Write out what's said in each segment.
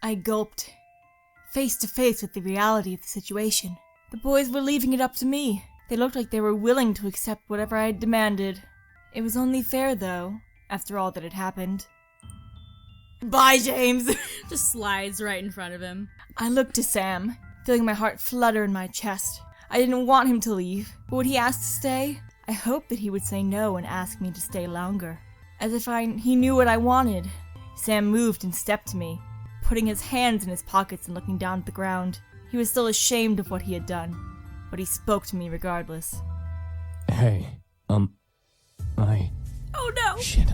I gulped, face to face with the reality of the situation. The boys were leaving it up to me. They looked like they were willing to accept whatever I had demanded. It was only fair, though, after all that had happened. Bye, James! Just slides right in front of him. I looked to Sam, feeling my heart flutter in my chest. I didn't want him to leave, but would he ask to stay? I hoped that he would say no and ask me to stay longer. As if he knew what I wanted. Sam moved and stepped to me, putting his hands in his pockets and looking down at the ground. He was still ashamed of what he had done, but he spoke to me regardless. Hey, Oh no! Shit,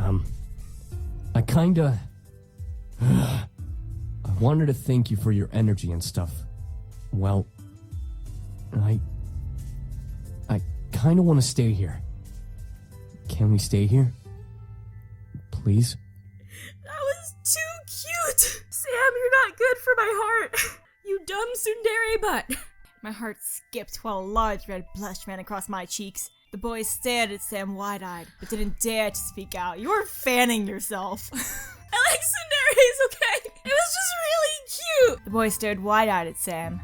I kinda... I wanted to thank you for your energy and stuff. Well, I kinda want to stay here. Can we stay here? Please? That was too cute! Sam, you're not good for my heart! You dumb tsundere butt! My heart skipped while a large red blush ran across my cheeks. The boys stared at Sam wide-eyed, but didn't dare to speak out. You were fanning yourself. I like tsunderes, okay? It was just really cute! The boys stared wide-eyed at Sam,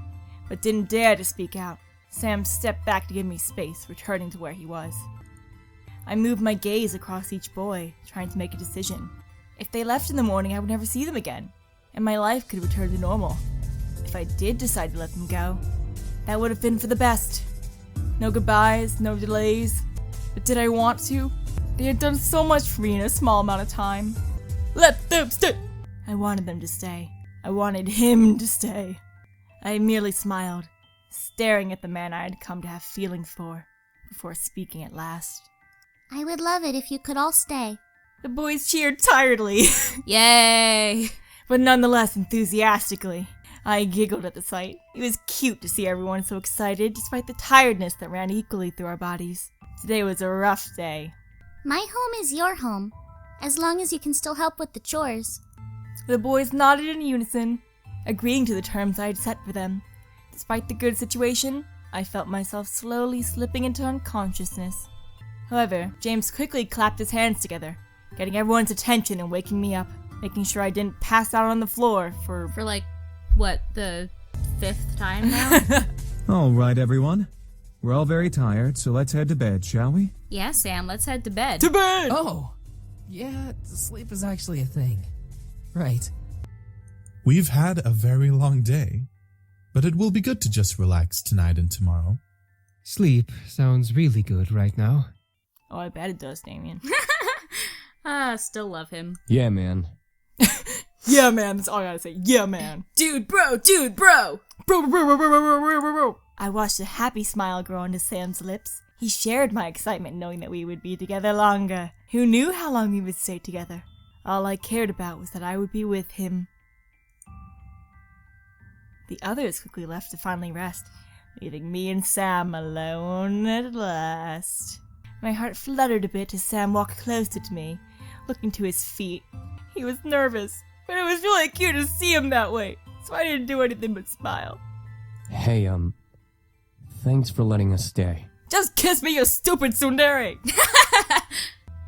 but didn't dare to speak out. Sam stepped back to give me space, returning to where he was. I moved my gaze across each boy, trying to make a decision. If they left in the morning, I would never see them again, and my life could return to normal. If I did decide to let them go, that would have been for the best. No goodbyes, no delays. But did I want to? They had done so much for me in a small amount of time. Let them stay! I wanted them to stay. I wanted him to stay. I merely smiled, staring at the man I had come to have feelings for, before speaking at last. I would love it if you could all stay. The boys cheered tiredly. Yay! But nonetheless enthusiastically. I giggled at the sight. It was cute to see everyone so excited, despite the tiredness that ran equally through our bodies. Today was a rough day. My home is your home, as long as you can still help with the chores. The boys nodded in unison, agreeing to the terms I had set for them. Despite the good situation, I felt myself slowly slipping into unconsciousness. However, James quickly clapped his hands together, getting everyone's attention and waking me up, making sure I didn't pass out on the floor for like, what, the 5th time now? All right, everyone. We're all very tired, so let's head to bed, shall we? Yeah, Sam, let's head to bed. To bed! Oh, yeah, sleep is actually a thing. Right. We've had a very long day, but it will be good to just relax tonight and tomorrow. Sleep sounds really good right now. Oh, I bet it does, Damien. Still love him. Yeah, man. Yeah, man, that's all I gotta say. Yeah, man. Dude, bro! Dude, bro! Bro. I watched a happy smile grow onto Sam's lips. He shared my excitement knowing that we would be together longer. Who knew how long we would stay together? All I cared about was that I would be with him. The others quickly left to finally rest, leaving me and Sam alone at last. My heart fluttered a bit as Sam walked closer to me, looking to his feet. He was nervous, but it was really cute to see him that way, so I didn't do anything but smile. Hey, thanks for letting us stay. Just kiss me, you stupid tsundere!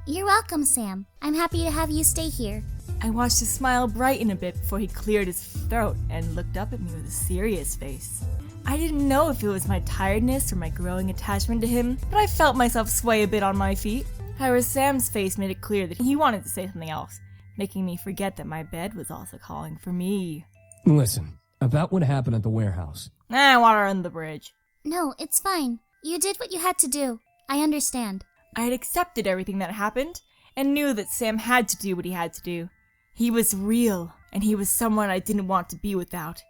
You're welcome, Sam. I'm happy to have you stay here. I watched his smile brighten a bit before he cleared his throat and looked up at me with a serious face. I didn't know if it was my tiredness or my growing attachment to him, but I felt myself sway a bit on my feet. However, Sam's face made it clear that he wanted to say something else, making me forget that my bed was also calling for me. Listen, about what happened at the warehouse. Water under the bridge. No, it's fine. You did what you had to do. I understand. I had accepted everything that happened, and knew that Sam had to do what he had to do. He was real, and he was someone I didn't want to be without,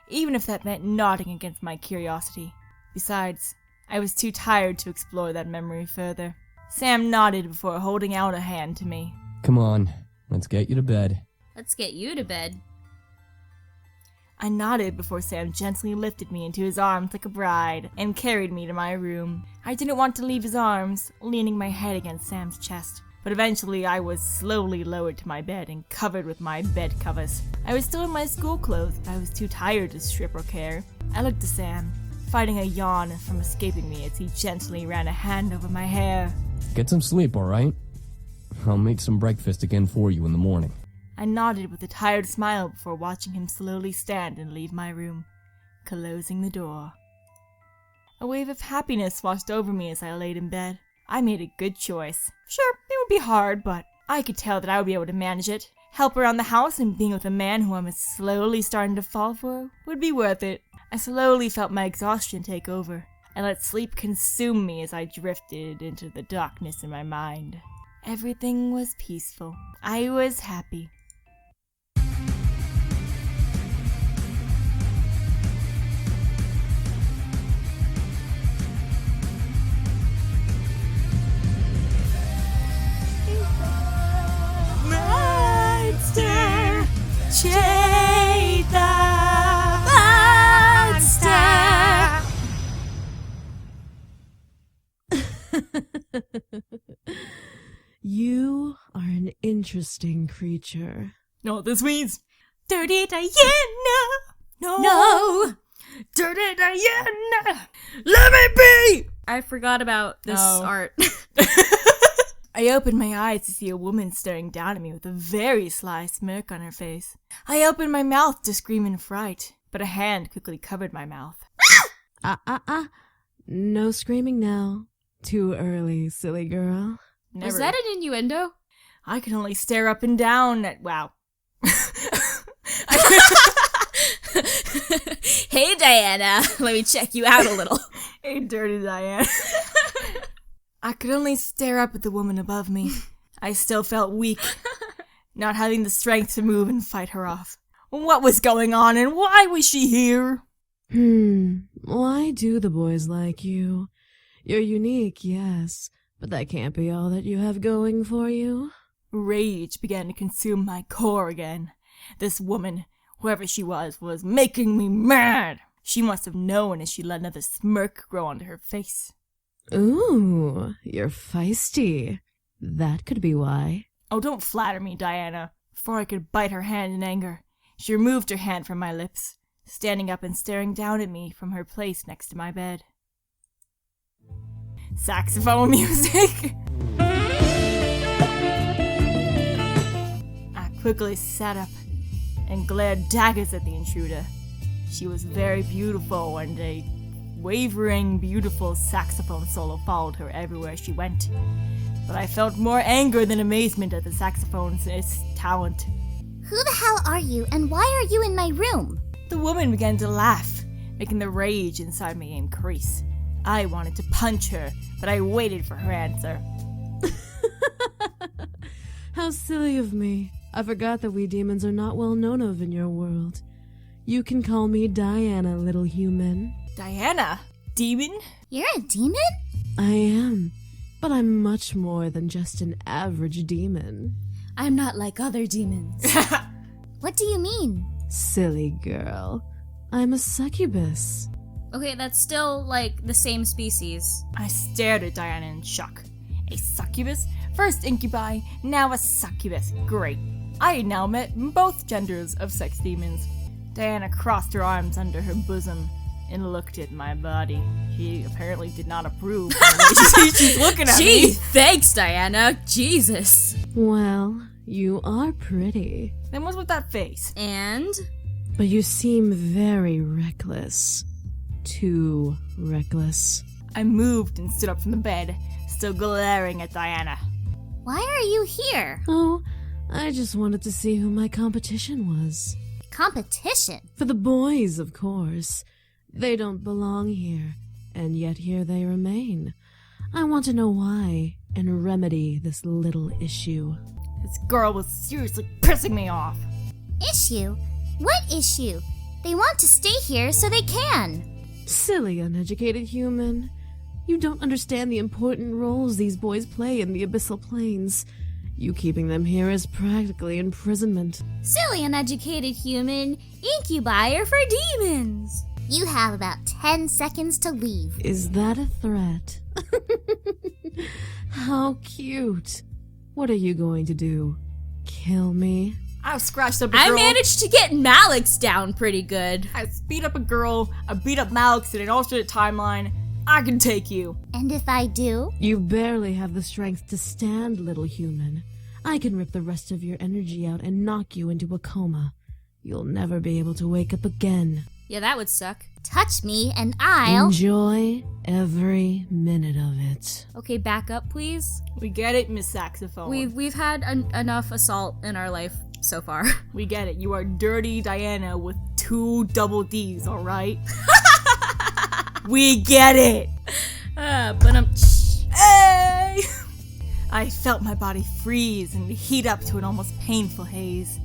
even if that meant nodding against my curiosity. Besides, I was too tired to explore that memory further. Sam nodded before holding out a hand to me. Come on, let's get you to bed. Let's get you to bed. I nodded before Sam gently lifted me into his arms like a bride and carried me to my room. I didn't want to leave his arms, leaning my head against Sam's chest, but eventually I was slowly lowered to my bed and covered with my bed covers. I was still in my school clothes, but I was too tired to strip or care. I looked to Sam, fighting a yawn from escaping me as he gently ran a hand over my hair. Get some sleep, alright? I'll make some breakfast again for you in the morning. I nodded with a tired smile before watching him slowly stand and leave my room, closing the door. A wave of happiness washed over me as I laid in bed. I made a good choice. Sure, it would be hard, but I could tell that I would be able to manage it. Help around the house and being with a man who I'm slowly starting to fall for would be worth it. I slowly felt my exhaustion take over. I let sleep consume me as I drifted into the darkness in my mind. Everything was peaceful. I was happy. Monster, chase the You are an interesting creature. No, this means Dirty Diana. No. Dirty Diana. Let me be. I forgot about this art. I opened my eyes to see a woman staring down at me with a very sly smirk on her face. I opened my mouth to scream in fright, but a hand quickly covered my mouth. No screaming now. Too early, silly girl. Never. Was that an innuendo? I could only stare up and down at... Wow. Hey, Diana. Let me check you out a little. Hey, Dirty Diana. I could only stare up at the woman above me. I still felt weak, not having the strength to move and fight her off. What was going on and why was she here? Why do the boys like you? You're unique, yes, but that can't be all that you have going for you. Rage began to consume my core again. This woman, whoever she was making me mad. She must have known as she let another smirk grow onto her face. Ooh, you're feisty. That could be why. Oh, don't flatter me, Diana. Before I could bite her hand in anger, she removed her hand from my lips, standing up and staring down at me from her place next to my bed. Saxophone music! I quickly sat up and glared daggers at the intruder. She was very beautiful, and a wavering, beautiful saxophone solo followed her everywhere she went. But I felt more anger than amazement at the saxophone's talent. Who the hell are you, and why are you in my room? The woman began to laugh, making the rage inside me increase. I wanted to punch her, but I waited for her answer. How silly of me. I forgot that we demons are not well known of in your world. You can call me Diana, little human. Diana? Demon? You're a demon? I am, but I'm much more than just an average demon. I'm not like other demons. What do you mean? Silly girl. I'm a succubus. Okay, that's still, like, the same species. I stared at Diana in shock. A succubus? First incubi, now a succubus. Great. I had now met both genders of sex demons. Diana crossed her arms under her bosom and looked at my body. She apparently did not approve of the way she's looking at Gee, me. thanks, Diana. Jesus. Well, you are pretty. Then what's with that face? And? But you seem very reckless. Too reckless. I moved and stood up from the bed, still glaring at Diana. Why are you here? Oh, I just wanted to see who my competition was. Competition? For the boys, of course. They don't belong here, and yet here they remain. I want to know why, and remedy this little issue. This girl was seriously pissing me off. Issue? What issue? They want to stay here so they can. Silly, uneducated human. You don't understand the important roles these boys play in the abyssal planes. You keeping them here is practically imprisonment. Silly, uneducated human. Incubi are for demons. You have about 10 seconds to leave. Is that a threat? How cute. What are you going to do? Kill me? I scratched up a girl. I managed to get Malix down pretty good. I beat up a girl. I beat up Malix in an alternate timeline. I can take you. And if I do? You barely have the strength to stand, little human. I can rip the rest of your energy out and knock you into a coma. You'll never be able to wake up again. Yeah, that would suck. Touch me and I'll... Enjoy every minute of it. Okay, back up, please. We get it, Miss Saxophone. We've had enough assault in our life so far. We get it. You are Dirty Diana with 2 double Ds, alright? We get it! But Hey! I felt my body freeze and heat up to an almost painful haze.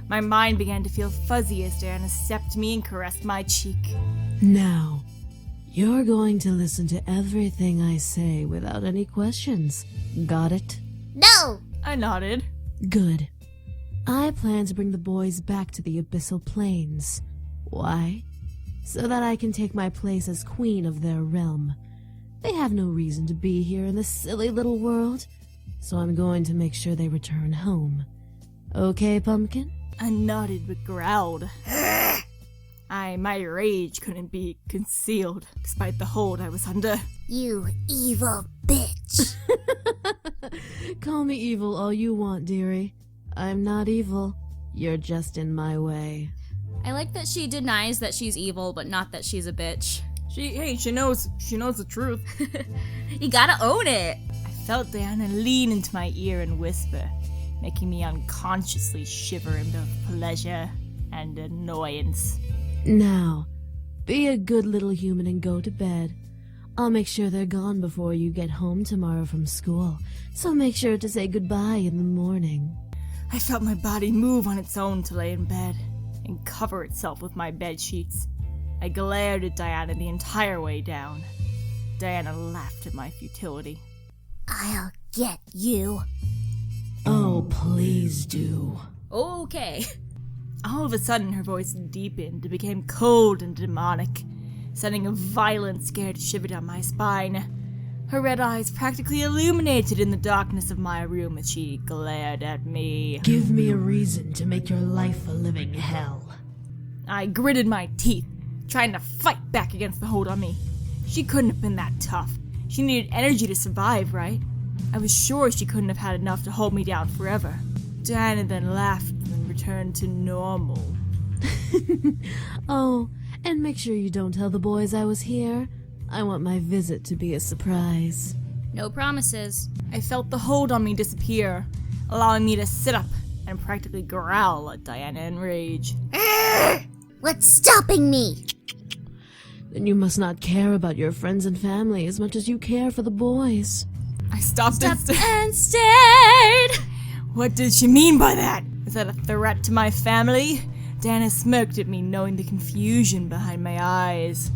My mind began to feel fuzzy as Diana stepped me and caressed my cheek. Now, you're going to listen to everything I say without any questions. Got it? No! I nodded. Good. I plan to bring the boys back to the Abyssal Plains. Why? So that I can take my place as queen of their realm. They have no reason to be here in this silly little world, so I'm going to make sure they return home. Okay, Pumpkin? I nodded but growled. My rage couldn't be concealed, despite the hold I was under. You evil bitch. Call me evil all you want, dearie. I'm not evil. You're just in my way. I like that she denies that she's evil, but not that she's a bitch. She knows the truth. You gotta own it. I felt Diana lean into my ear and whisper, making me unconsciously shiver in both pleasure and annoyance. Now, be a good little human and go to bed. I'll make sure they're gone before you get home tomorrow from school, so make sure to say goodbye in the morning. I felt my body move on its own to lay in bed and cover itself with my bed sheets. I glared at Diana the entire way down. Diana laughed at my futility. I'll get you. Oh, please do. Okay. All of a sudden, her voice deepened and became cold and demonic, sending a violent, scared shiver down my spine. Her red eyes practically illuminated in the darkness of my room as she glared at me. Give me a reason to make your life a living hell. I gritted my teeth, trying to fight back against the hold on me. She couldn't have been that tough. She needed energy to survive, right? I was sure she couldn't have had enough to hold me down forever. Diana then laughed and returned to normal. Oh, and make sure you don't tell the boys I was here. I want my visit to be a surprise. No promises. I felt the hold on me disappear, allowing me to sit up and practically growl at Diana in rage. What's stopping me? Then you must not care about your friends and family as much as you care for the boys. I stopped And stared. What did she mean by that? Is that a threat to my family? Diana smirked at me, knowing the confusion behind my eyes.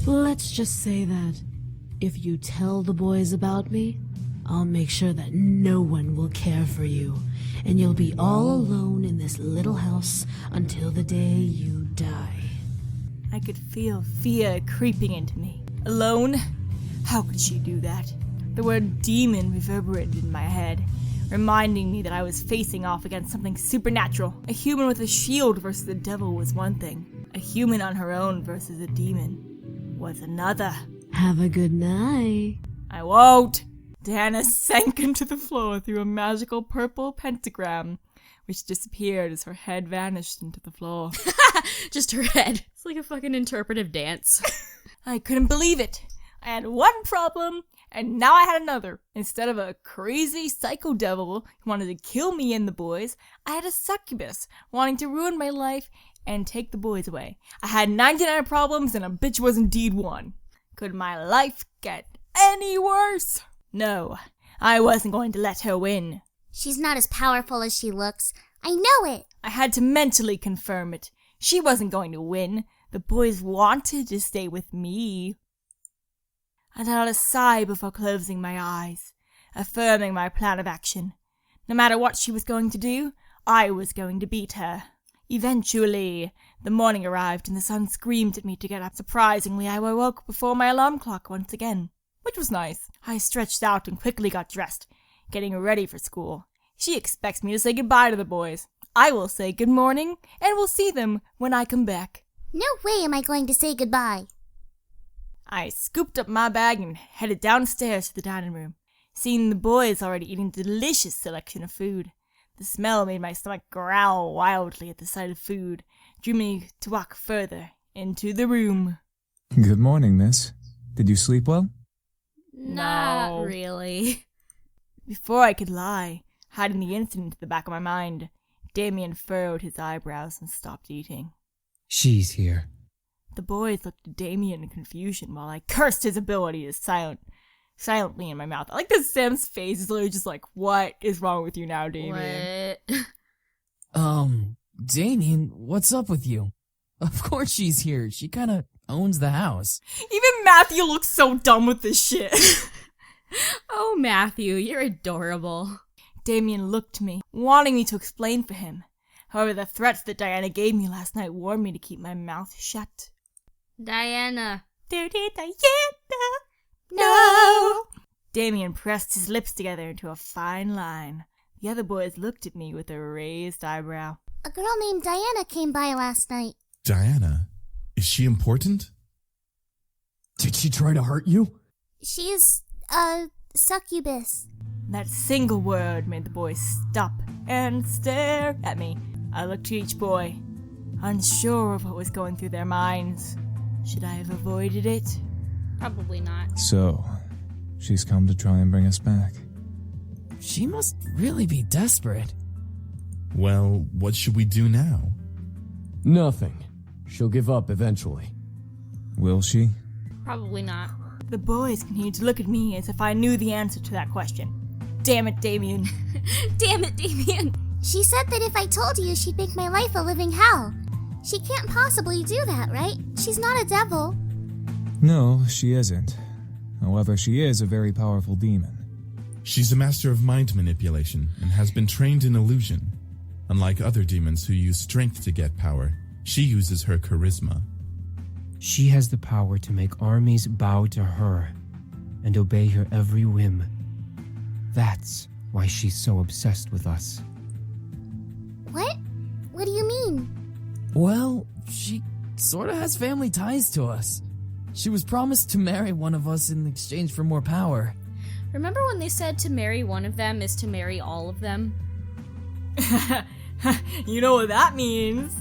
Let's just say that if you tell the boys about me, I'll make sure that no one will care for you, and you'll be all alone in this little house until the day you die. I could feel fear creeping into me. Alone? How could she do that? The word demon reverberated in my head, reminding me that I was facing off against something supernatural. A human with a shield versus the devil was one thing. A human on her own versus a demon was another. Have a good night. I won't. Diana sank into the floor through a magical purple pentagram, which disappeared as her head vanished into the floor. Just her head. It's like a fucking interpretive dance. I couldn't believe it. I had one problem, and now I had another. Instead of a crazy psycho devil who wanted to kill me and the boys, I had a succubus wanting to ruin my life and take the boys away. I had 99 problems, and a bitch was indeed one. Could my life get any worse? No, I wasn't going to let her win. She's not as powerful as she looks. I know it. I had to mentally confirm it. She wasn't going to win. The boys wanted to stay with me. I let out a sigh before closing my eyes, affirming my plan of action. No matter what she was going to do, I was going to beat her. Eventually, the morning arrived and the sun screamed at me to get up. Surprisingly, I woke before my alarm clock once again, which was nice. I stretched out and quickly got dressed, getting ready for school. She expects me to say goodbye to the boys. I will say good morning, and we'll see them when I come back. No way am I going to say goodbye. I scooped up my bag and headed downstairs to the dining room. seeing the boys already eating a delicious selection of food. The smell made my stomach growl wildly at the sight of food, drew me to walk further into the room. Good morning, miss. Did you sleep well? Not No. really. Before I could lie, hiding the incident in the back of my mind, Damien furrowed his eyebrows and stopped eating. She's here. The boys looked at Damien in confusion while I cursed his ability to silently in my mouth. I like that Sam's face is literally just like, what is wrong with you now, Damien? What? Damien, what's up with you? Of course she's here. She kinda owns the house. Even Matthew looks so dumb with this shit. Oh, Matthew, you're adorable. Damien looked to me, wanting me to explain for him. However, the threats that Diana gave me last night warned me to keep my mouth shut. Diana. Dirty Diana, no! Damien pressed his lips together into a fine line. The other boys looked at me with a raised eyebrow. A girl named Diana came by last night. Diana? Is she important? Did she try to hurt you? She's a succubus. That single word made the boys stop and stare at me. I looked to each boy, unsure of what was going through their minds. Should I have avoided it? Probably not. So, she's come to try and bring us back. She must really be desperate. Well, what should we do now? Nothing. She'll give up eventually. Will she? Probably not. The boys continued to look at me as if I knew the answer to that question. Damn it, Damien. Damn it, Damien. She said that if I told you, she'd make my life a living hell. She can't possibly do that, right? She's not a devil. No, she isn't. However, she is a very powerful demon. She's a master of mind manipulation and has been trained in illusion. Unlike other demons who use strength to get power, she uses her charisma. She has the power to make armies bow to her and obey her every whim. That's why she's so obsessed with us. What? What do you mean? Well, she sorta has family ties to us. She was promised to marry one of us in exchange for more power. Remember when they said to marry one of them is to marry all of them? You know what that means.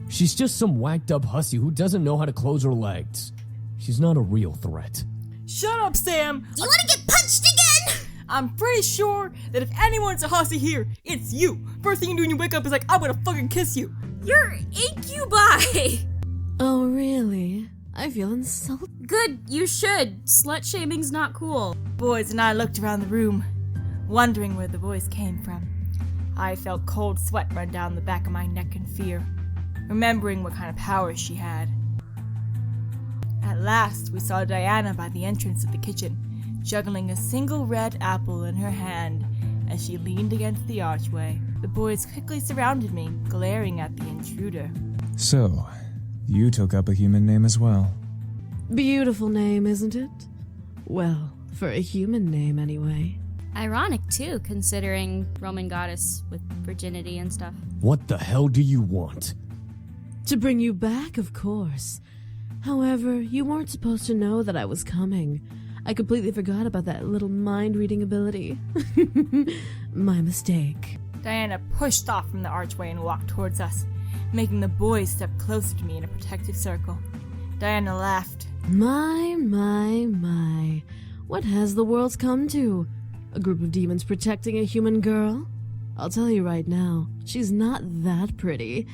She's just some whacked up hussy who doesn't know how to close her legs. She's not a real threat. Shut up, Sam. Do you want to get punched again? I'm pretty sure that if anyone's a hussy here, it's you. First thing you do when you wake up is like, I'm gonna fucking kiss you. You're incubi! Oh, really? I feel insulted. Good, you should. Slut shaming's not cool. Boys and I looked around the room, wondering where the voice came from. I felt cold sweat run down the back of my neck in fear, remembering what kind of powers she had. At last, we saw Diana by the entrance of the kitchen, juggling a single red apple in her hand as she leaned against the archway. The boys quickly surrounded me, glaring at the intruder. So, you took up a human name as well. Beautiful name, isn't it? Well, for a human name anyway. Ironic, too, considering Roman goddess with virginity and stuff. What the hell do you want? To bring you back, of course. However, you weren't supposed to know that I was coming. I completely forgot about that little mind-reading ability. My mistake. Diana pushed off from the archway and walked towards us, making the boys step closer to me in a protective circle. Diana laughed. My. What has the world come to? A group of demons protecting a human girl? I'll tell you right now, she's not that pretty.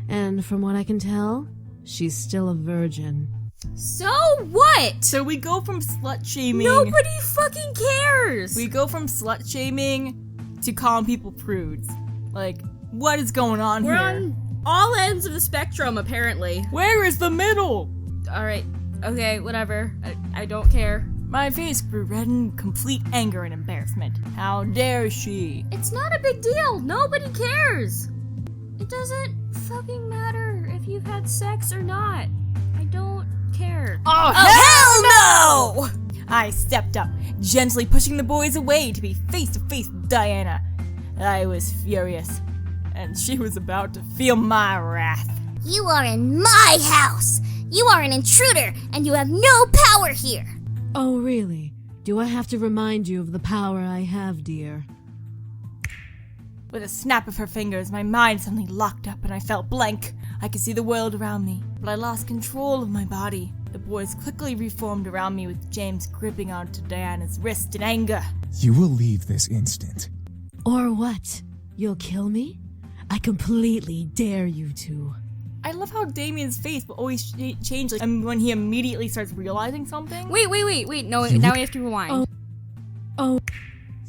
And from what I can tell, she's still a virgin. So what? So we go from slut-shaming... Nobody fucking cares! We go from slut-shaming to calling people prudes. Like, what is going on We're here? on all ends of the spectrum, apparently. Where is the middle? Alright, okay, whatever. I don't care. My face grew red in complete anger and embarrassment. How dare she? It's not a big deal. Nobody cares. It doesn't fucking matter if you've had sex or not. I don't care. Oh, hell no! I stepped up, gently pushing the boys away to be face to face with Diana. I was furious, and she was about to feel my wrath. You are in my house. You are an intruder, and you have no power here. Oh, really? Do I have to remind you of the power I have, dear? With a snap of her fingers, my mind suddenly locked up and I felt blank. I could see the world around me, but I lost control of my body. The boys quickly reformed around me with James gripping onto Diana's wrist in anger. You will leave this instant. Or what? You'll kill me? I completely dare you to. I love how Damien's face will always change when he immediately starts realizing something. Wait. No, now we have to rewind. Oh.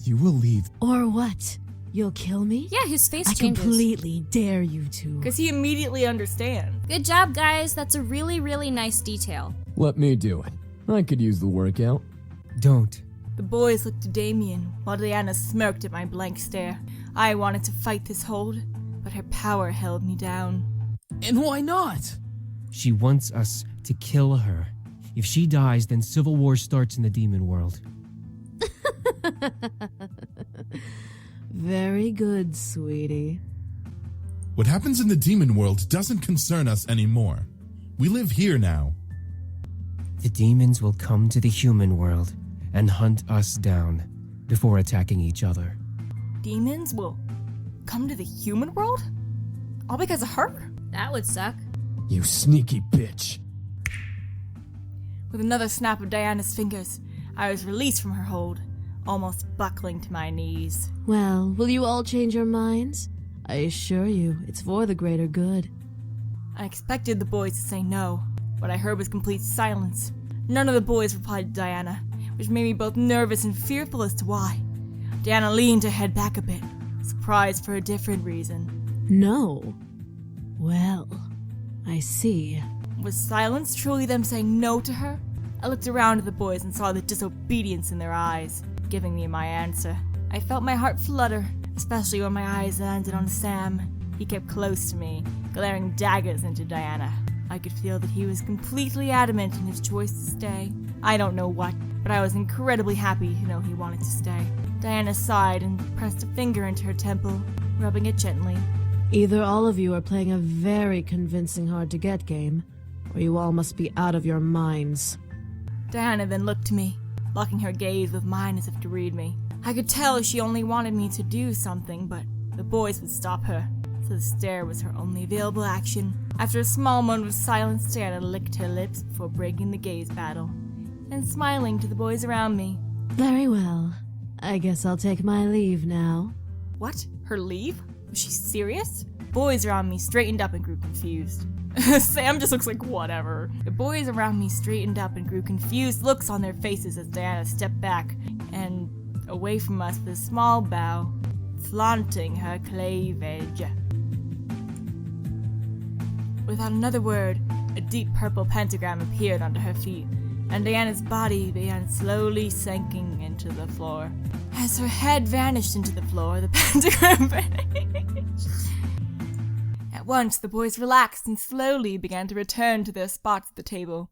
You will leave. Or what? You'll kill me? Yeah, his face I changes. completely dare you to. Because he immediately understands. Good job, guys. That's a really, really nice detail. Let me do it. I could use the workout. Don't. The boys looked to Damien, while Diana smirked at my blank stare. I wanted to fight this hold, but her power held me down. And why not? She wants us to kill her. If she dies, then civil war starts in the demon world. Very good, sweetie. What happens in the demon world doesn't concern us anymore. We live here now. The demons will come to the human world and hunt us down before attacking each other. Demons will come to the human world? All because of her? That would suck. You sneaky bitch. With another snap of Diana's fingers, I was released from her hold, almost buckling to my knees. Well, will you all change your minds? I assure you, it's for the greater good. I expected the boys to say no. What I heard was complete silence. None of the boys replied to Diana, which made me both nervous and fearful as to why. Diana leaned her head back a bit, surprised for a different reason. No. Well, I see. Was silence truly them saying no to her? I looked around at the boys and saw the disobedience in their eyes, giving me my answer. I felt my heart flutter, especially when my eyes landed on Sam. He kept close to me, glaring daggers into Diana. I could feel that he was completely adamant in his choice to stay. I don't know what, but I was incredibly happy to know he wanted to stay. Diana sighed and pressed a finger into her temple, rubbing it gently. Either all of you are playing a very convincing hard-to-get game, or you all must be out of your minds. Diana then looked to me, locking her gaze with mine as if to read me. I could tell she only wanted me to do something, but the boys would stop her, so the stare was her only available action. After a small moment of silence, Diana licked her lips before breaking the gaze battle, and smiling to the boys around me. Very well. I guess I'll take my leave now. What? Her leave? Was she serious? Boys around me straightened up and grew confused. Sam just looks like whatever. The boys around me straightened up and grew confused looks on their faces as Diana stepped back and away from us with a small bow, flaunting her cleavage. Without another word, a deep purple pentagram appeared under her feet, and Diana's body began slowly sinking into the floor. As her head vanished into the floor, the pentagram vanished. At once, the boys relaxed and slowly began to return to their spots at the table,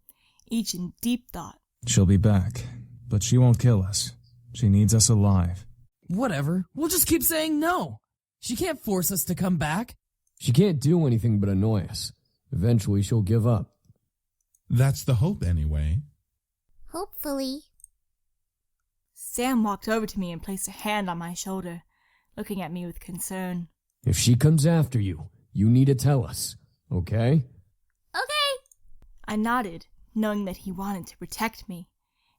each in deep thought. She'll be back, but she won't kill us. She needs us alive. Whatever. We'll just keep saying no. She can't force us to come back. She can't do anything but annoy us. Eventually she'll give up. That's the hope anyway. Hopefully. Sam walked over to me and placed a hand on my shoulder, looking at me with concern. If she comes after you, you need to tell us, okay? Okay. I nodded, knowing that he wanted to protect me.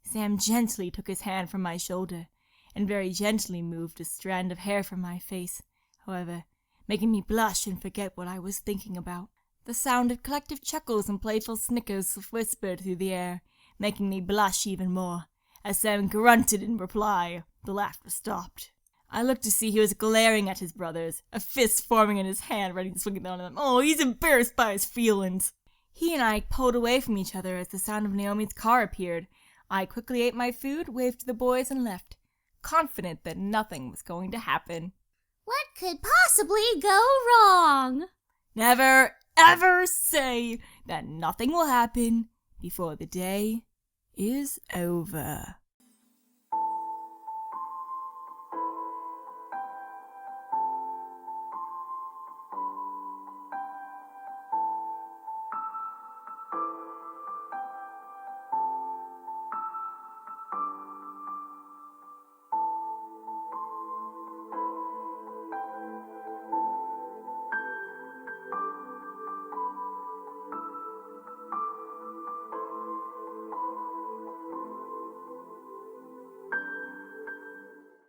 Sam gently took his hand from my shoulder and very gently moved a strand of hair from my face, however, making me blush and forget what I was thinking about. The sound of collective chuckles and playful snickers whispered through the air, making me blush even more. As Sam grunted in reply, the laughter stopped. I looked to see he was glaring at his brothers, a fist forming in his hand, ready to swing it down on them. Oh, he's embarrassed by his feelings. He and I pulled away from each other as the sound of Naomi's car appeared. I quickly ate my food, waved to the boys, and left, confident that nothing was going to happen. What could possibly go wrong? Never, ever say that nothing will happen before the day is over.